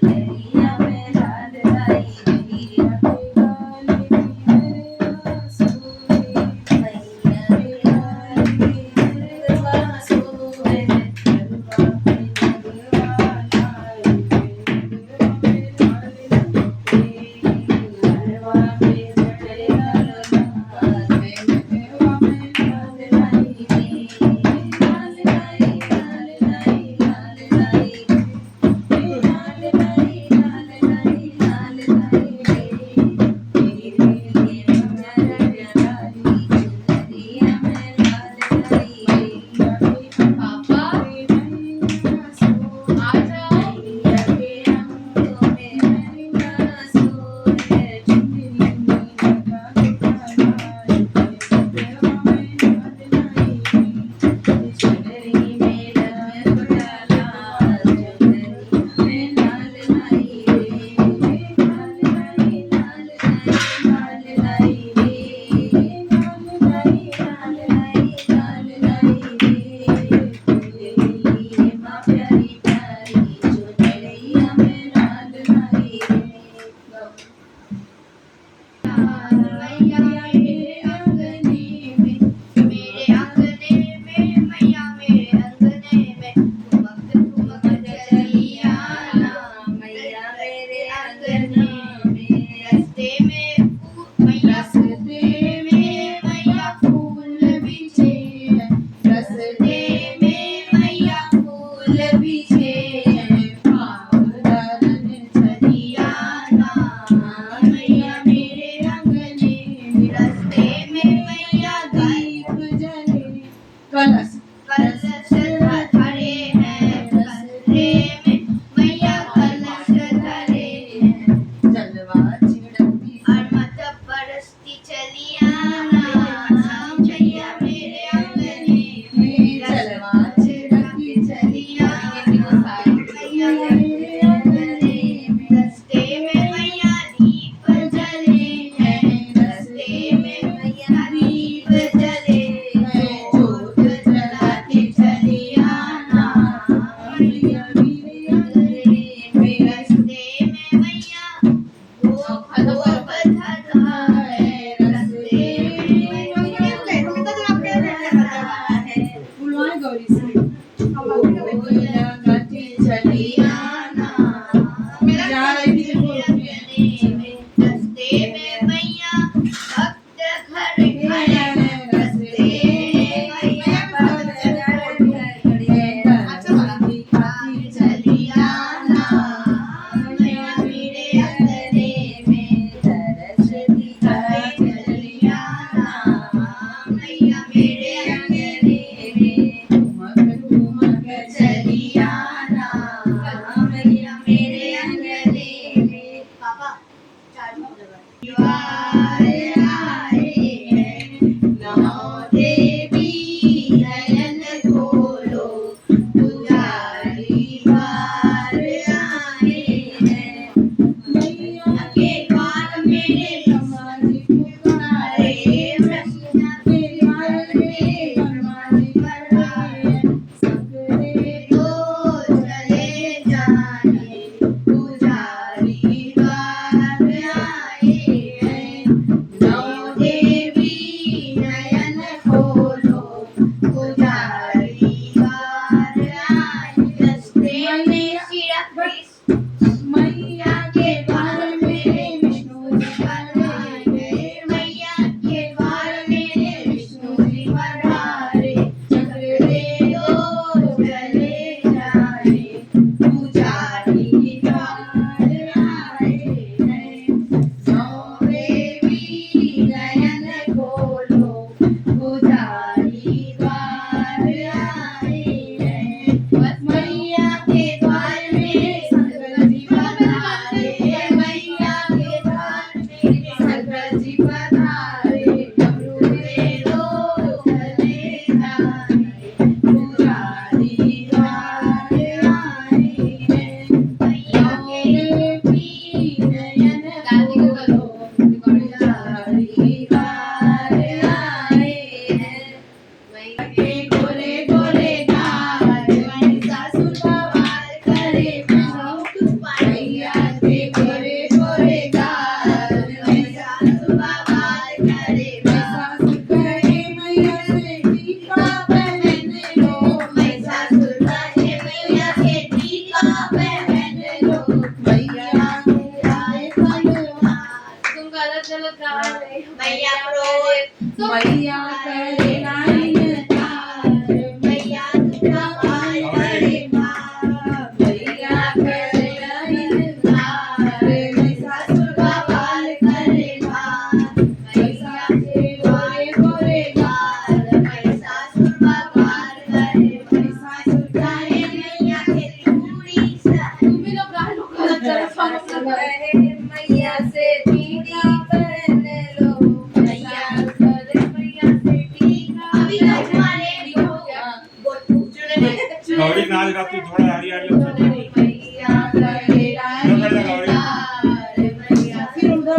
मैया में लाल लाई मैया के लाल की सोहे मैया के लाल की गरबा सोहे गरबा पे गरबा लाई गरबा पे चढ़े लाल गरबा में लाल लाई लाल लाई लाल लाई लाल लाई कलश कलश धरे हैं रस्ते में मैया कलश धरे हैं जलवा छिड़कती और मत बरसती चली आना मैया मेरे अंगने में जलवा छिड़कती चली आना मैया मेरे अंगने में रस्ते में मैया दीप जले हैं रस्ते में मैया दीप जले मैया क्रोध मैया करे लाइन तार, मैया दुर्गा माल करे मार मैया करे लाइन तार, महिषासुर का वाल करे मार मैया के गोरे गोरे गाल महिषासुर का वाल करे महिषासुर गाए मैया के चूड़ी सा तुम्ही लोग गा लो मैया से टीका पहन लो, मैया करे मैया से टीका अभी तुम्हारे गौरी नाच गाती थोड़ा हरियाली मैया करे लाइन तार, मैया फिर उधर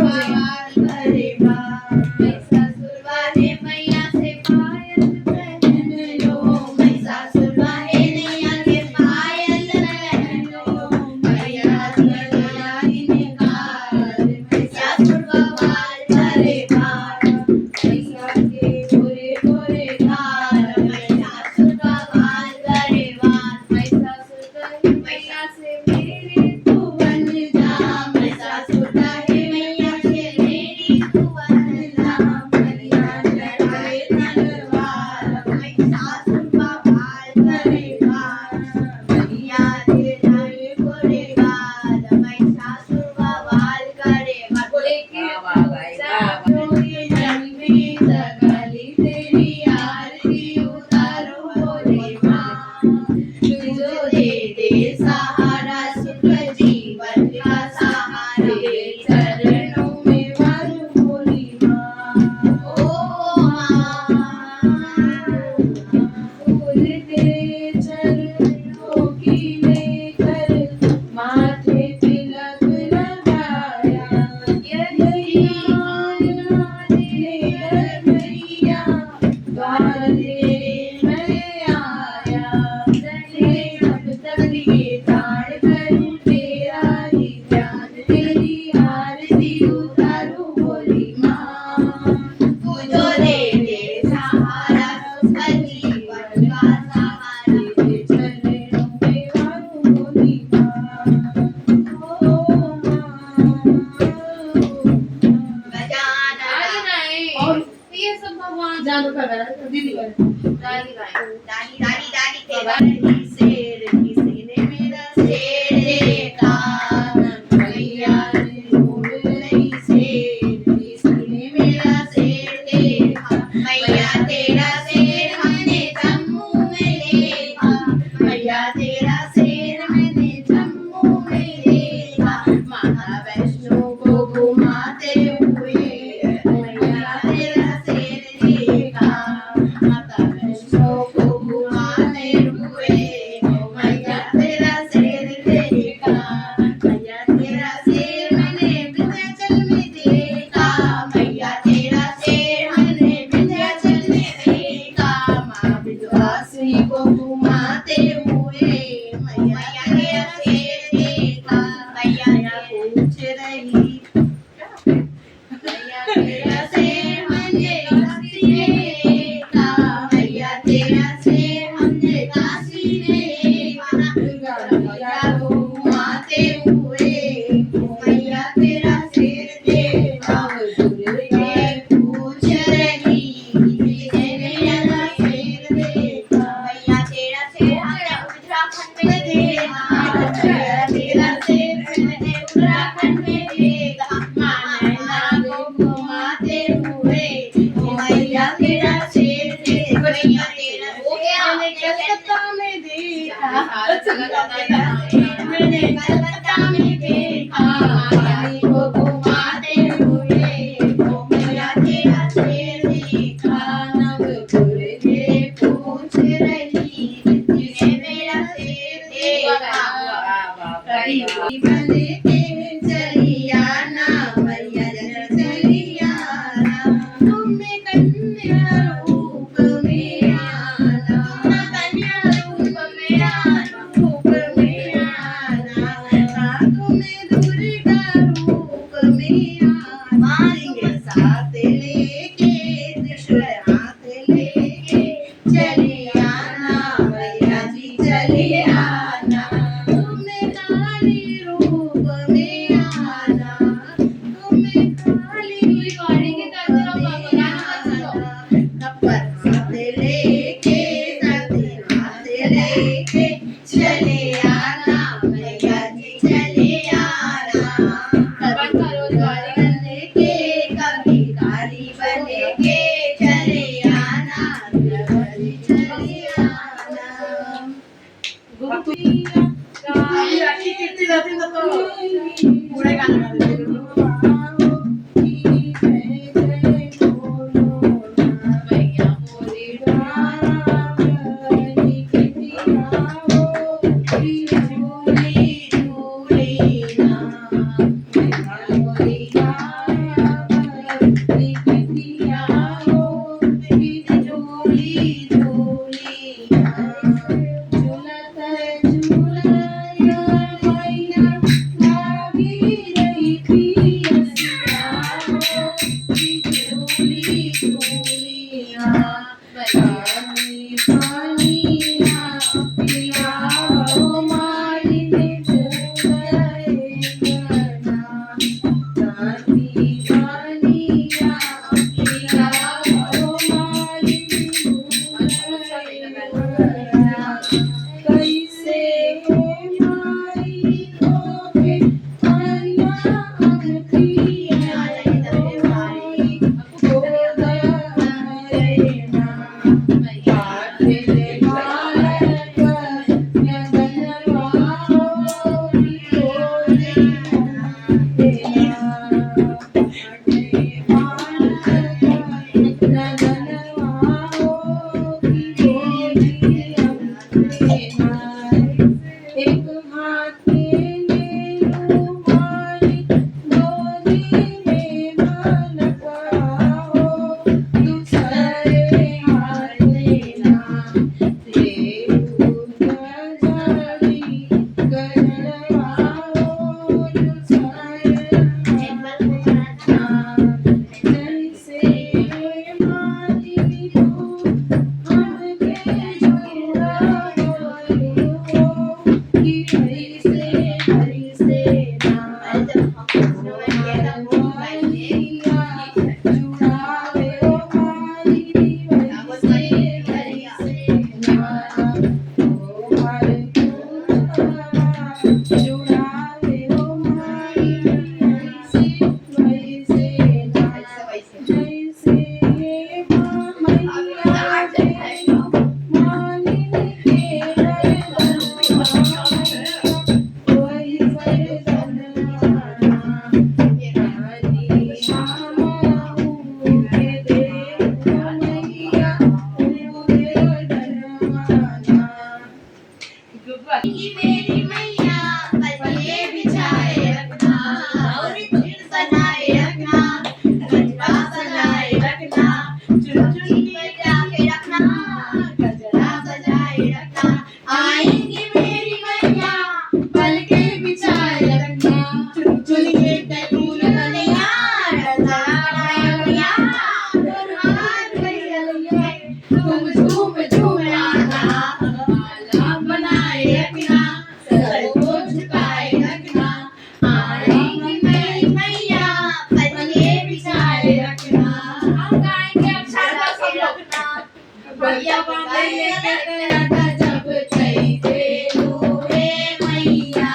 करे महिषासुर वाले मैया से पायल पहन लो महिषासुर वाले मैया के पायल पहन लो मैया करे लाइन तार महिषासुर का वाल करे मार मैया के गोरे गोरे गाल महिषासुर का वाल करे मार महिषासुर करे मैया से मेरे तू बन जा महिषासुर काहे मैया के मेरी तू बन जा मैया चढ़ाए तलवार महिषासुर का वाल करे मार मैया के लाए गोरे गाल महिषासुर का वाल करे मार बोले के जोगी जन्मी सकली तेरी आरती उतारो बोले माँ तुझो दे सहारा सुख जीवन का सहारे चरणों में वारू बोली माँ ओ माँ फूल दे चरणों की लेकर माथे तिलक लगाया, यदि आना दे मैया द्वार दे मैं आया, रहे अब तक ये ताड़ करूं तेरा ही ध्यान, तेरी आरती उतारूं बोली माँ तुझो दे सहारा सुख जीवन का सहारे तेरे चरणों में वारूं बोली माँ ओ गजानन और ये सब भगवान जानो का दीदी दादी दादी के बारे शेर किसी ने मेरा शेर देखा मैया ने ढूंढ रही शेर किसी ने मेरा शेर देखा मैया तेरा शेर हमने जम्मू में देखा मैया तेरा शेर मैंने जम्मू में देखा माता वैष्णो को घुमाते हुए मैया तेरा शेर देखा माता वैष्णो को घुमाते हुए मैया तेरा शेर देखा मैया तेरा शेर मैंने विंध्याचल में देखा मैया तेरा शेर मैंने विंध्याचल में देखा माँ विंध्यवासिनी को घुमाते हुए मैया तेरा शेर देखा मैया पूछ रही मैया तेरा शेर हमने काशी में देखा मैया तेरा शेर हमने काशी में देखा दुर्गा मैया को घुमाते हुए मैया तेरा शेर देखा दुर्गे पूछ रही किसने मेरा शेर देखा मैया तेरा शेर हमने उत्तराखंड में देखा मैया तेरा शेर मैंने उत्तराखंड में देखा नैना को घुमाते हुए मैया तेरा शेर देखा मैया तेरा मैंने कलकत्ता में देखा मैंने कलकत्ता में देखा रानी को घुमाते हुए मैया तेरा शेर देखा नवपुर के पूछ रही किसने मेरा शेर देखा कहीं बने के चलिया ना मैया जन चलिया ना तुम्हें कन्या रूप में आना कन्या रूप में आना रूप में आना तुम्हें दुर्गा रूप में आना मारेंगे साथ लेके त्रिशूल हाथ लेके चले आना मैया जी चले आना तुम्हें काली रूप में आना तुम्हें काली रिकॉर्डिंग कर पूरा गाना गा देते मैया मोरे मेरी मैया पल्ले बिछाए रखना और फिर सजाए रखना गजरा सजाए रखना चुनचुन बजा के रखना गजरा सजाए रखना आएंगी मेरी मैया पल के बिछाए रखना चुनचुन के तैमूर गलिया रजाया दुल्हन गलिया तुम झूम झूम आना माला बनाए रखना सर को झुकाए रखना आएंगी मेरी मैया पल्ले बिछाए रखना हम गाएंगे अक्षर का सब लोग बढ़िया बांधे रखना जब चाहिए तूने मैया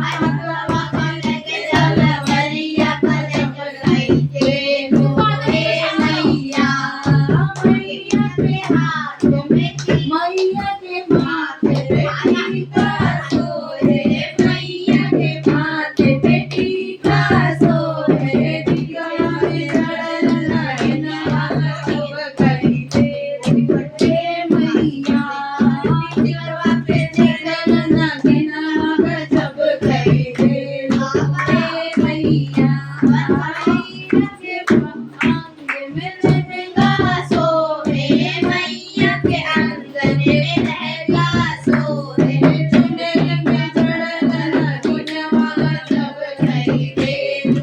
हवा पाले के जल भरिया जब चाहिए तूने मैया मैया के हाथ में मैया के माथे पे टीका सोए मैया के माथे पे टीका सोए टीका में चढ़ना सब करी दे मैया टीका पे चढ़ना सब करी दे मैया मैया के आंगन में लहंगा सोए मैया के आंगन में लहंगा सोए चुनर में चढ़ना चुनवा सब करी दे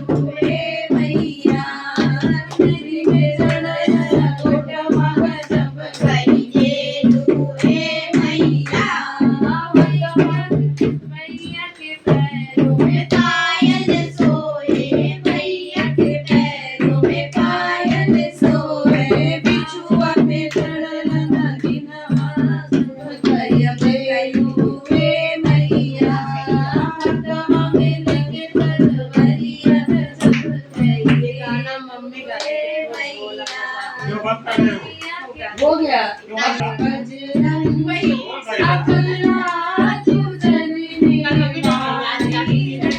तूने मैया मेरी में चढ़ना चुनवा सब करी दे तूने मैया मैया के पैरों में पायल सोए मैया के पैरों में पायल सोए बिछुआ पे चढ़ना दिनवा मैया तूने मैया हवा में लगे तलवरिया सब चाहिए गाना मम्मी गाते मैया क्यों बात कर रहे हो? हो गया क्यों बात कर बजरंग अपना तू जननी मारी है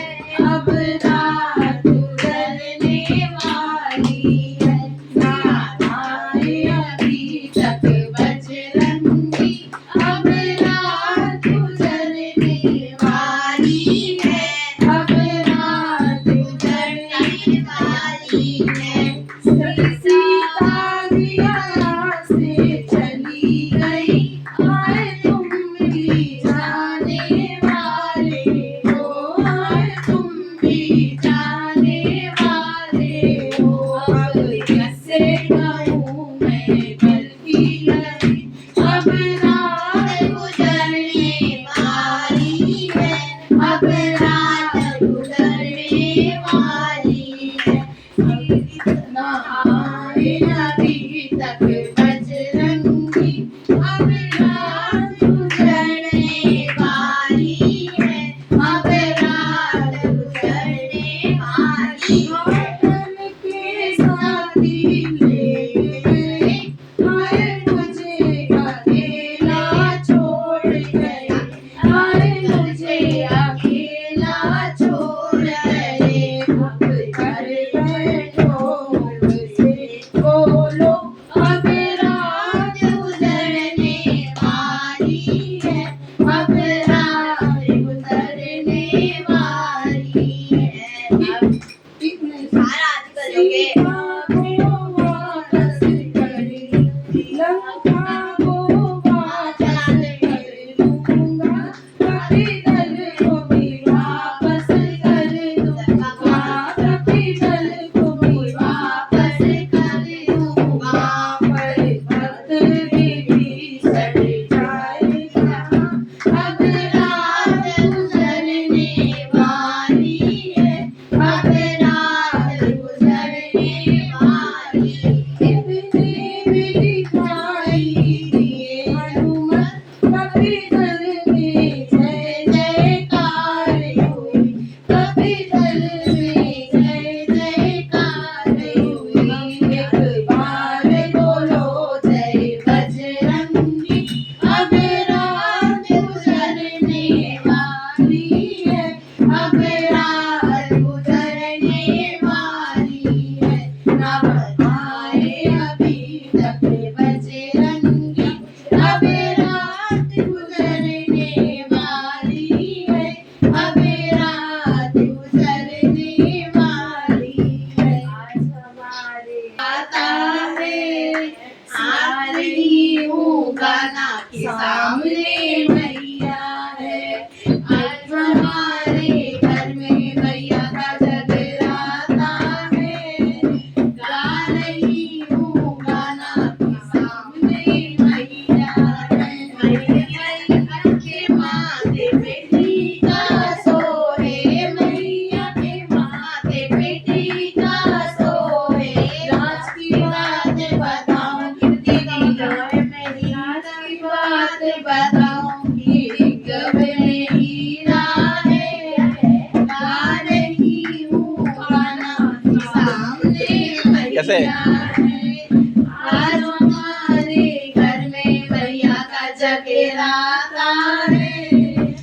से आज हमारे घर में मैया का जगराता है,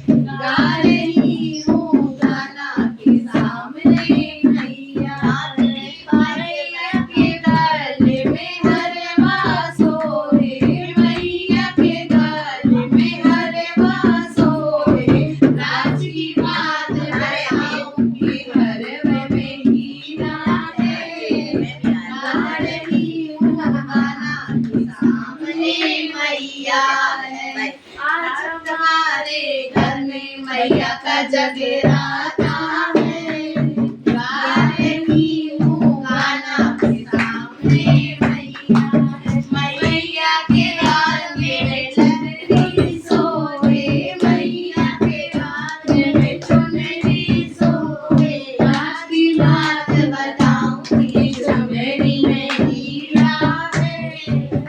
गा रही हूँ गाना के सामने मैया के गले में हरवा सोहे, मैया के गले में हरवा सोहे, राज की बात बताऊंगी हरवे में हीरा है, गा रही हूँ गाना के सामने मैया है। आज हमारे घर में मैया का जगराता है, गा रही हूँ गाना के सामने मैया है। मैया के गाने में चुनरी सोहे, मैया के गाने में चुनरी सोहे, आज की बात बताऊंगी चुनरी में हीरा है,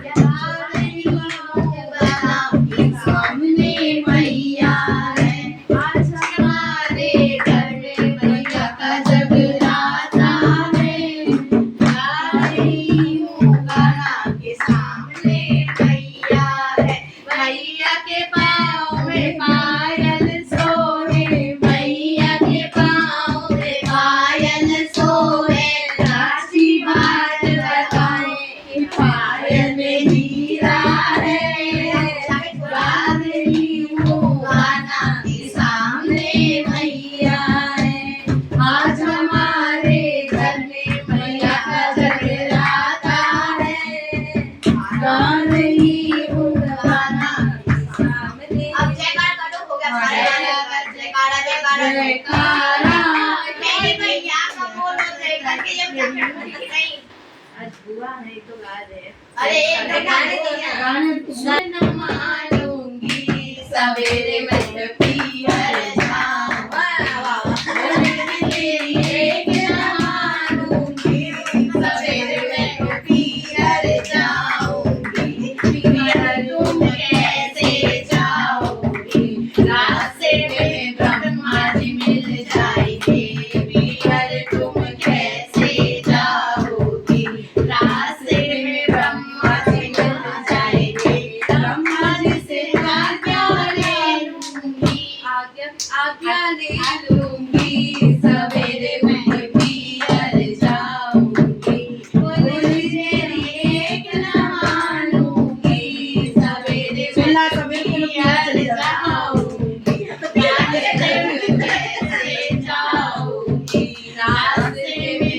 गा रही हूँ गाना के सामने मैया है। आज हमारे घर में मैया का जगराता है, गा रही हूँ गाना के सामने मैया है। मैया के पाँव में पायल सोहे, मैया के पाँव में पायल सोहे, राज की बात बताएं कि पायल में हीरा है, गा रही हूँ गाना के सामने मैया है। आज हमारे घर में मैया का जगराता है, गा रही हूँ गाना के सामने। अब जयकारा करो, हो गया सारा जयकारा जयकारा जयकारा। मेरी मैया का बोलो जय करके जब नहीं आज बुआ नहीं तो गा दे। अरे एक गाने तो न मानूंगी सवेरे मैं पियर जाऊं, तेरी एक न मानूंगी सवेरे मैं पियर जाऊंगी, पियर तुम कैसे जाओगी, रास्ते में ब्रह्मा जी मिल जाएंगे, पियर तुम कैसे जाओगी, रास्ते में ब्रह्मा जी मिल जाएंगे, ब्रह्मा जी से आज्ञा ले लूंगी, आज्ञा ले लूंगी, सवेरे मैं पियर जाऊंगी, तेरी एक न मानूंगी सवेरे मैं पियर जाऊंगी, रास्ते में कैसे जाऊंगी, रास्ते में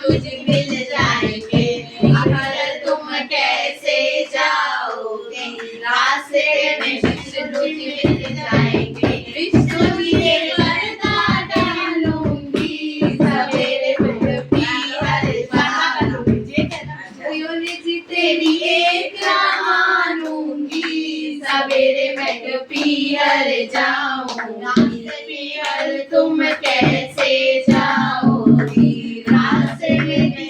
मुझे मिल जाएंगे, अगर तुम कैसे जाओगे, रास्ते में विष्णु जी मिल जाएंगे, विष्णु जी के पर्दा डालूंगी, सवेरे मैं पियर जाऊंगी, तेरी एक न मानूंगी सवेरे मैं पियर जाऊंगी, पियर तुम कैसे जाओगी, रास्ते में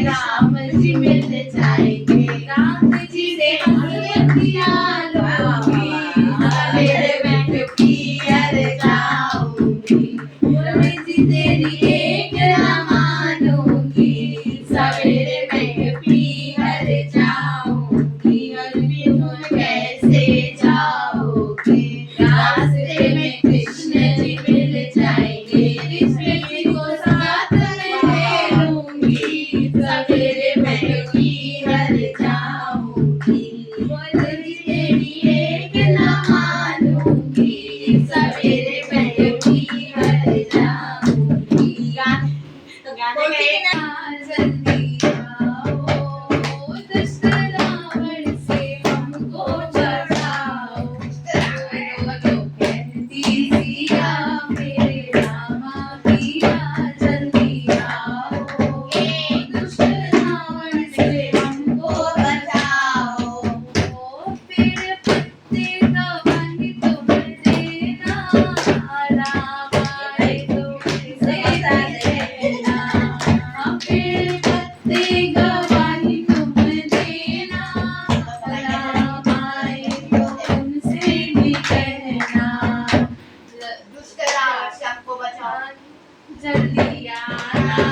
राम जी मिल जाएंगे, राम जी से आज्ञा लूंगी, सवेरे मैं पियर जाऊंगी, तेरी एक न मानूंगी सवेरे मैं पियर जाऊंगी, तुम कैसे जाओगे, रास्ते में कृष्ण जी मिल जाएंगे, कृष्ण जी को साथ में ले लूंगी, सवेरे मैं पियर जाऊंगी, तेरी एक न मानूंगी सवेरे मैं पियर जाऊंगी। तो गाने जल्दी आओ, दुष्ट रावण से हमको बचाओ, कहती सिया मेरे रामा पिया जल्दी आओ, दुष्ट रावण से हमको बचाओ, पेड़ पत्ते का बन तुम देना, रामाय तुमसे रहना, पेड़ पत्ते का बन तुम देना, रामाय तुमसे भी कहना, दुष्ट रावण से हमको बचाओ, जल्दी आना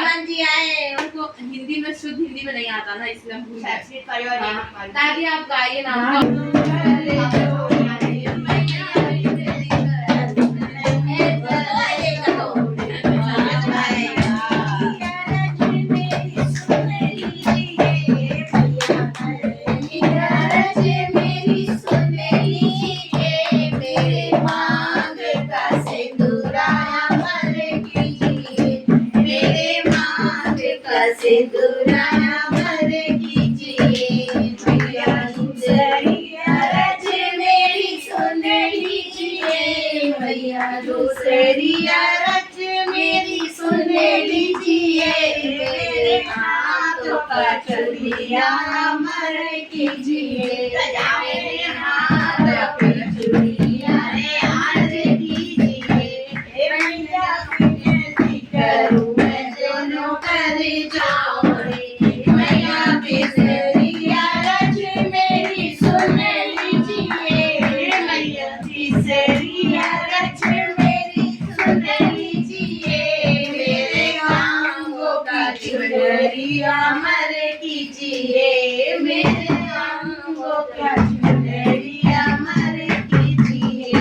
श्रीमान जी आए, उनको हिंदी में शुद्ध हिंदी में नहीं आता ना, इसलिए हम भूल गए। दादी आप गाइए ना। सिंदूराया भर कीजिए मैया दूसरिया रच मेरी सुन लीजिए मैया दूसरिया रच मेरी सुन लीजिए मेरे हाथ का चूड़िया अमर कीजिए मेरे हाथ का चूड़िया आज कीजिए मैया विनती करूं मैं दोनों कर जाओ मैया बिसरिया रच मेरी सुन लीजिए मैया बिसरिया रच मेरी सुन लीजिए मेरे अंगों का चुनरिया अमर कीजिए मेरे अंगों का चुनरिया अमर कीजिए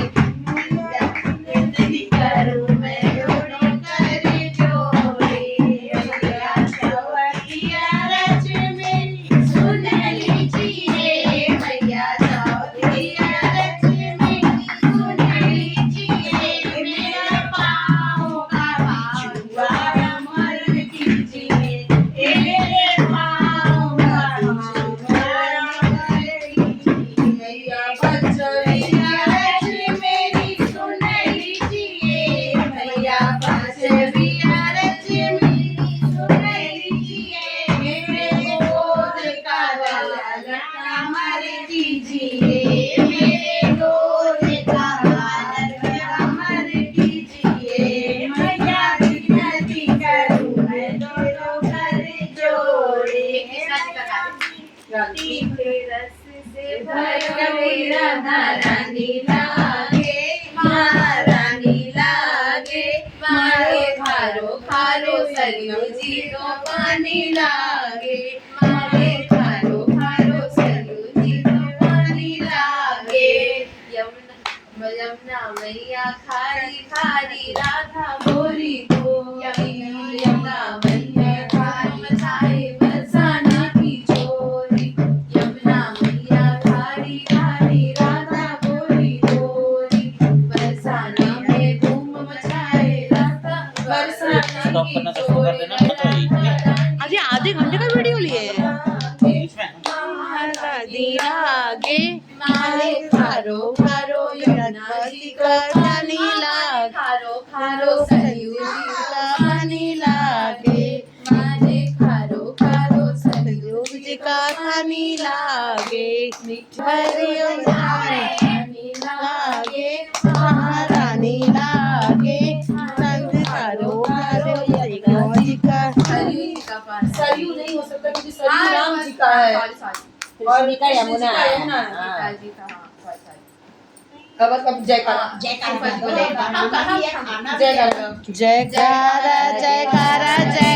विनती करूं मैं दोनों कर जोड़े मैया चौकिया रच मेरी सुन लीजिए मैया चौकिया रच मेरी सुन लीजिए मेरे पाँव का बिछुआ अमर कीजिए मेरे पाँव का बिछुआ अमर कीजिए मैया बचरिया रच मेरी सुन लीजिए मैया बचरिया रच मेरी सुन लीजिए मेरे गोद का ललना अमर कीजिए मेरे गोद का ललना अमर कीजिए मैया विनती करूं मैं दोनों कर जोड़े रस से भरपूर रानी लागे महारानी लागे मारे खारो खारो सरयू जी को पानी लागे मारे खारो खारो सरयू जी को पानी लागे यमुना मैया खारी खारी राधा गोरी को यमुना मैया खारी मचाए बरसाना की चोरी यमुना मैया खारी खारी राधा गोरी गोरी बरसाना में धूम मचाए राधा बरसाना स्टॉप की करना शुरू कर देना तो अजी आधे घंटे का वीडियो लिए है। महारानी लागे मारे खारो खारो यमुना जी का पानी लागे खारो खारो सरयू जी का पानी लागे मारे खारो खारो सरयू जी का पानी लागे हरिओम रानी लागे महारानी लागे संग खारो खारो यमुना जी का सरयू नहीं हो सकता क्योंकि सरयू राम जी का है और का यमुना है अब जयकारा जयकारा जयकारा जयकारा जय।